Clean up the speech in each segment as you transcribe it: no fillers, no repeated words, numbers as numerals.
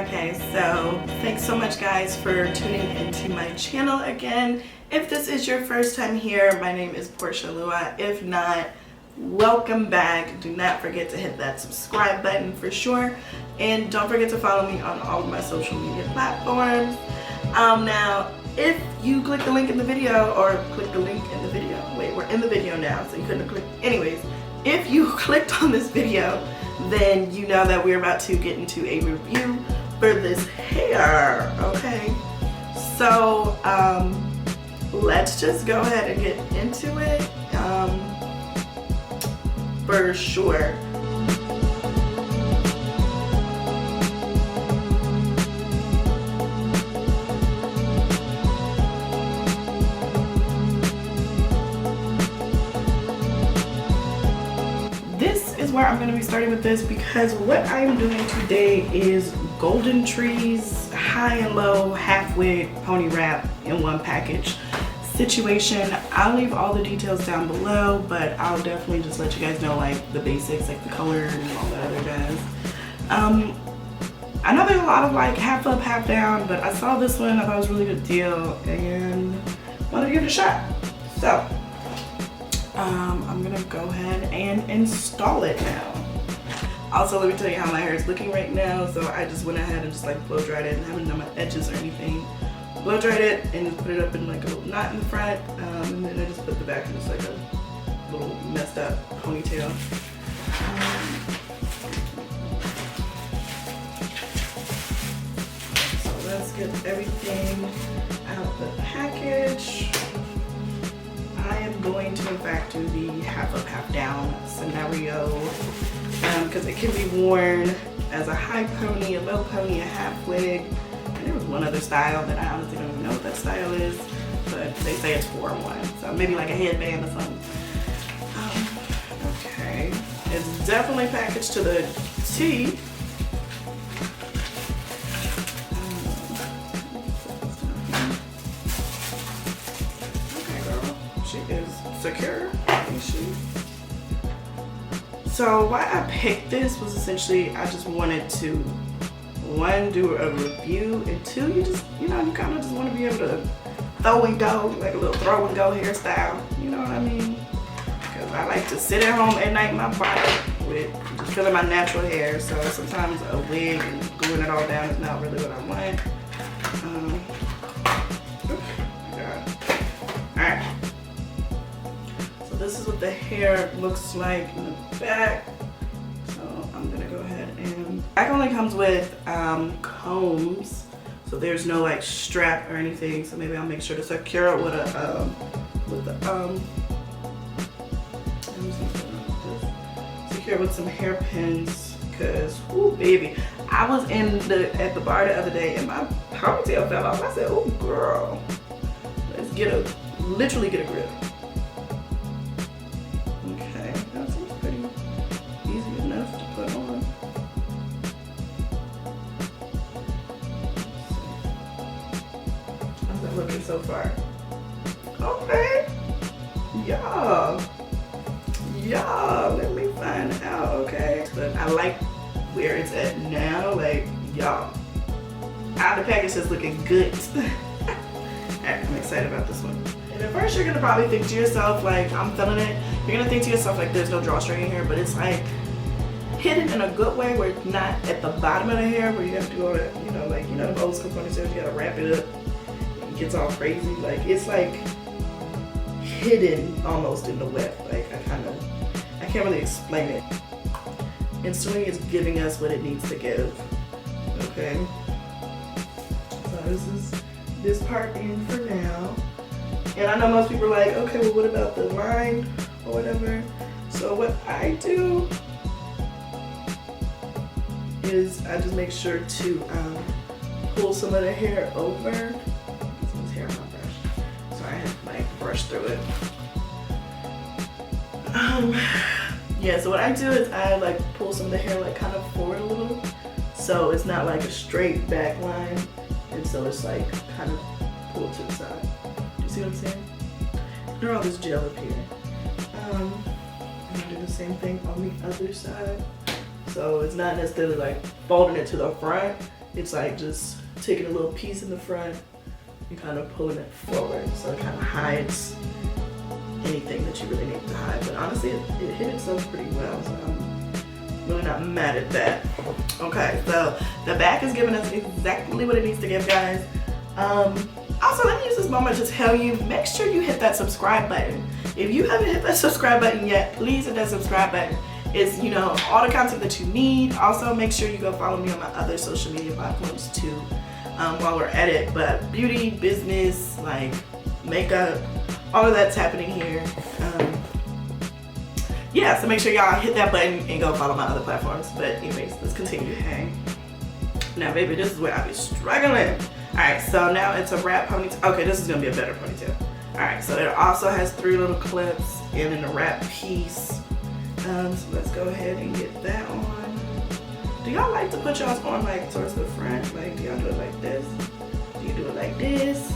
Okay, so thanks so much guys for tuning into my channel again. If this is your first time here, my name is Porsche Lua. If not, welcome back. Do not forget to hit that subscribe button for sure. And don't forget to follow me on all of my social media platforms. Now, if you click the link in the video, or click the link in the video, wait, we're in the video now, so you couldn't click. Anyways, if you clicked on this video, then you know that we're about to get into a review for this hair, okay? So, let's just go ahead and get into it, for sure. Where I'm going to be starting with this, because what I'm doing today is Goldntree's high and low half wig pony wrap in one package situation. I'll leave all the details down below, but I'll definitely just let you guys know like the basics, like the color and all that other jazz. I know there's a lot of like half up, half down, but I saw this one, I thought it was a really good deal and wanted to give it a shot. So I'm gonna go ahead and install it now. Also, let me tell you how my hair is looking right now. So I just went ahead and just like blow dried it and haven't done my edges or anything. Blow dried it and just put it up in like a little knot in the front, and then I just put the back in just like a little messed up ponytail. So let's get everything out of the package. I am going to in fact do the half up, half down scenario, because it can be worn as a high pony, a low pony, a half wig, and there was one other style that I honestly don't even know what that style is, but they say it's 4-in-1, so maybe like a headband or something. Okay, it's definitely packaged to the T. Secure, ain't she? So why I picked this was essentially I just wanted to, one, do a review, and two, you kind of just want to be able to throw and go, like a little throw and go hairstyle, you know what I mean? Because I like to sit at home at night in my body with just feeling my natural hair, so sometimes a wig and gluing it all down is not really what I want. Alright. This is what the hair looks like in the back. So I'm gonna go ahead and, back only comes with combs, so there's no like strap or anything. So maybe I'll make sure to secure it with secure it with some hairpins, because ooh baby, I was at the bar the other day and my ponytail fell off. I said, oh girl, let's literally get a grip. Looking so far. Okay. Y'all, let me find out, okay? But I like where it's at now. Like, y'all, out of the package is looking good. I'm excited about this one. And at first you're gonna probably think to yourself, like, I'm feeling it. You're gonna think to yourself, like, there's no drawstring in here, but it's like hidden in a good way where it's not at the bottom of the hair where you have to go to, the old school ponytails, you gotta wrap it up. Gets all crazy, like it's like hidden almost in the weft. Like I can't really explain it. Instantly it's giving us what it needs to give. Okay, so this is this part in for now, and I know most people are like, okay, well what about the line or whatever? So what I do is I just make sure to pull some of the hair over. Brush through it. Yeah, so what I do is I like pull some of the hair like kind of forward a little, so it's not like a straight back line, and so it's like kind of pulled to the side. Do you see what I'm saying? There's all this gel up here. I'm gonna do the same thing on the other side. So it's not necessarily like folding it to the front, it's like just taking a little piece in the front and kind of pulling it forward, so it kind of hides anything that you really need to hide. But honestly, it hit itself pretty well, so I'm really not mad at that. Okay, so the back is giving us exactly what it needs to give, guys. Also, let me use this moment to tell you, make sure you hit that subscribe button. If you haven't hit that subscribe button yet, please hit that subscribe button. It's, you know, all the content that you need. Also, make sure you go follow me on my other social media platforms too, while we're at it. But beauty, business, like makeup, all of that's happening here. Yeah, so make sure y'all hit that button and go follow my other platforms. But anyways, let's continue. Hey. Now, baby, this is where I be struggling. All right, so now it's a wrap ponytail. Okay, this is gonna be a better ponytail. All right, so it also has 3 little clips and then a wrap piece. So let's go ahead and get that on. Do y'all like to put y'all's on like towards the front? Like, do y'all do it like this? Do you do it like this?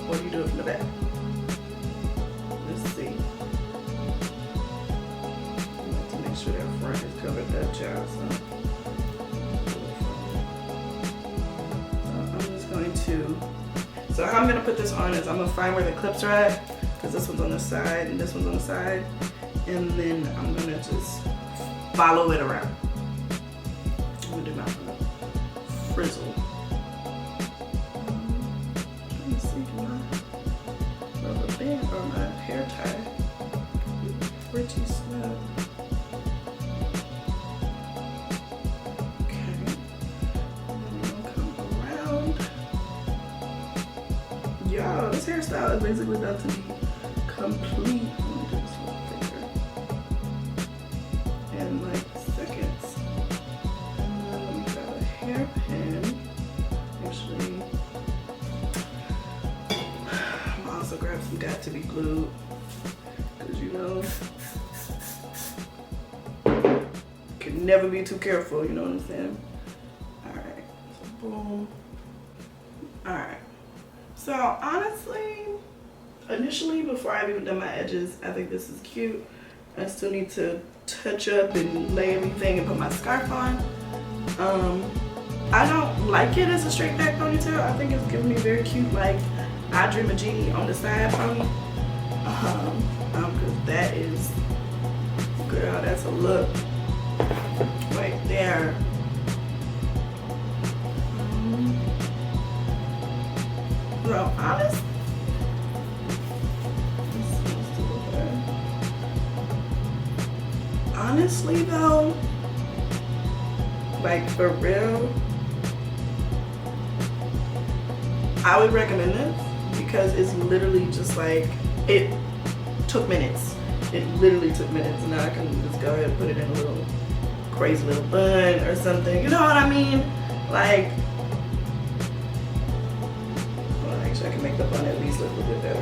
Or do you do it from the back? Let's see. I like to make sure that front is covered up, child. So how I'm gonna put this on is I'm gonna find where the clips are at, because this one's on the side and this one's on the side, and then I'm gonna just follow it around. I'm gonna do my frizzle. I'm trying to see my rubber band or my hair tie pretty snug. Yo, this hairstyle is basically done to be complete. I'm gonna do this little finger. In like seconds. And then we got a hairpin. Actually, I'm gonna also grab some got to be glued. Because you know, can never be too careful, you know what I'm saying? Alright, so boom. Alright. So honestly, initially before I've even done my edges, I think this is cute. I still need to touch up and lay everything and put my scarf on. I don't like it as a straight back ponytail. I think it's giving me very cute, like I Dream a Genie on the side pony. Cause that is, girl, that's a look right there. Bro, honestly though, like for real, I would recommend this because it's literally just like, it took minutes. It literally took minutes, and now I can just go ahead and put it in a little crazy little bun or something. You know what I mean? Like, I can make the bun at least look a little bit better.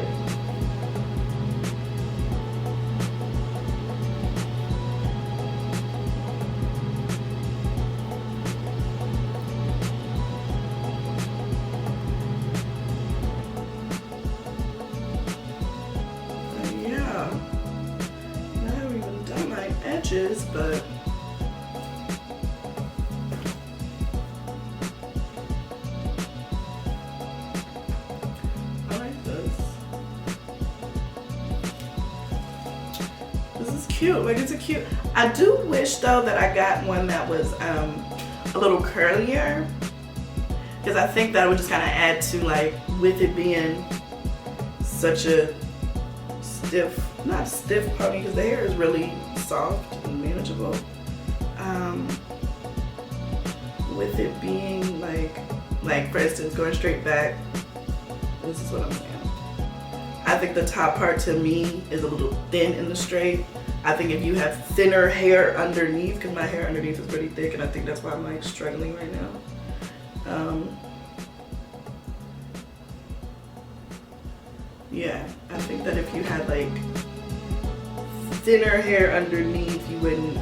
Yeah, I haven't even done my edges, but cute. Like, it's a cute. I do wish though that I got one that was a little curlier, because I think that would just kind of add to, like, with it being such a stiff, not stiff pony, because the hair is really soft and manageable. With it being like for instance, going straight back, this is what I'm saying. I think the top part to me is a little thin in the straight. I think if you have thinner hair underneath, because my hair underneath is pretty thick, and I think that's why I'm like struggling right now. Yeah, I think that if you had like thinner hair underneath, you wouldn't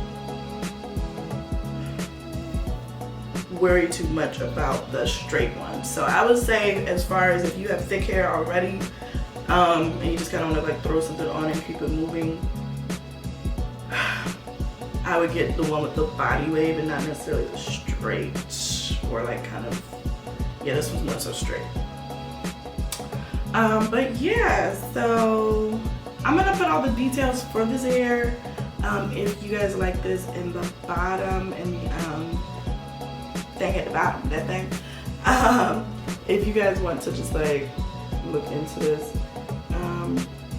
worry too much about the straight one. So I would say, as far as if you have thick hair already, and you just kind of want to like throw something on and keep it moving, I would get the one with the body wave and not necessarily the straight. or like kind of, yeah, this one's more so straight. But yeah, so I'm gonna put all the details for this hair. If you guys like this in the bottom and the thing at the bottom, that thing. If you guys want to just like look into this,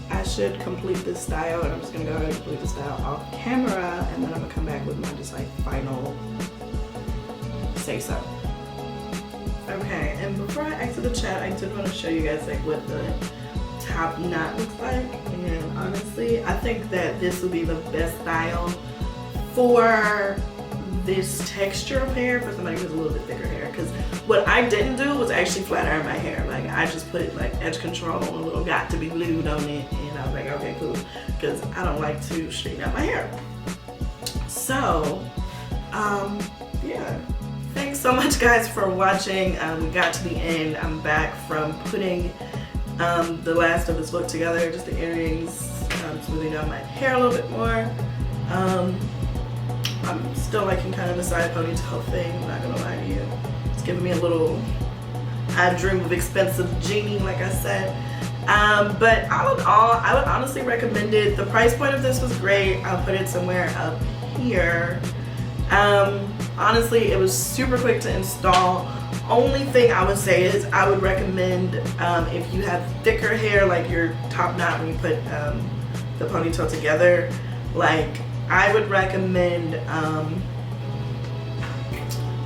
I should complete this style, and I'm just gonna go ahead and complete the style off camera, and then I'm gonna come back with my just like final say so. Okay, and before I exit the chat, I did want to show you guys like what the top knot looks like, and honestly, I think that this will be the best style for this texture of hair for somebody who's a little bit thicker hair. Because what I didn't do was actually flat iron my hair. Like I just put like edge control and a little got to be glued on it, and I was like, okay, cool, because I don't like to straighten out my hair. So, yeah. Thanks so much, guys, for watching. We got to the end. I'm back from putting the last of this look together, just the earrings, smoothing down my hair a little bit more. I'm still liking kind of the side ponytail thing, I'm not gonna lie to you. It's giving me a little, I dream of expensive genie, like I said. But all in all, I would honestly recommend it. The price point of this was great. I'll put it somewhere up here. Honestly, it was super quick to install. Only thing I would say is I would recommend if you have thicker hair, like your top knot when you put the ponytail together, like I would recommend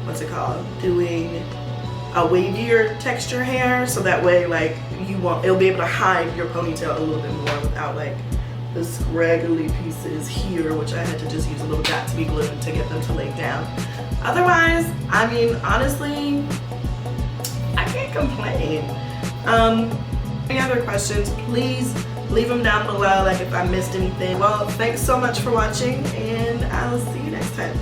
what's it called, doing a wavier texture hair, so that way like it'll be able to hide your ponytail a little bit more without like the scraggly pieces here, which I had to just use a little got to be glue to get them to lay down. Otherwise, I mean, honestly, I can't complain. Any other questions, please leave them down below, like if I missed anything. Well, thanks so much for watching, and I'll see you next time.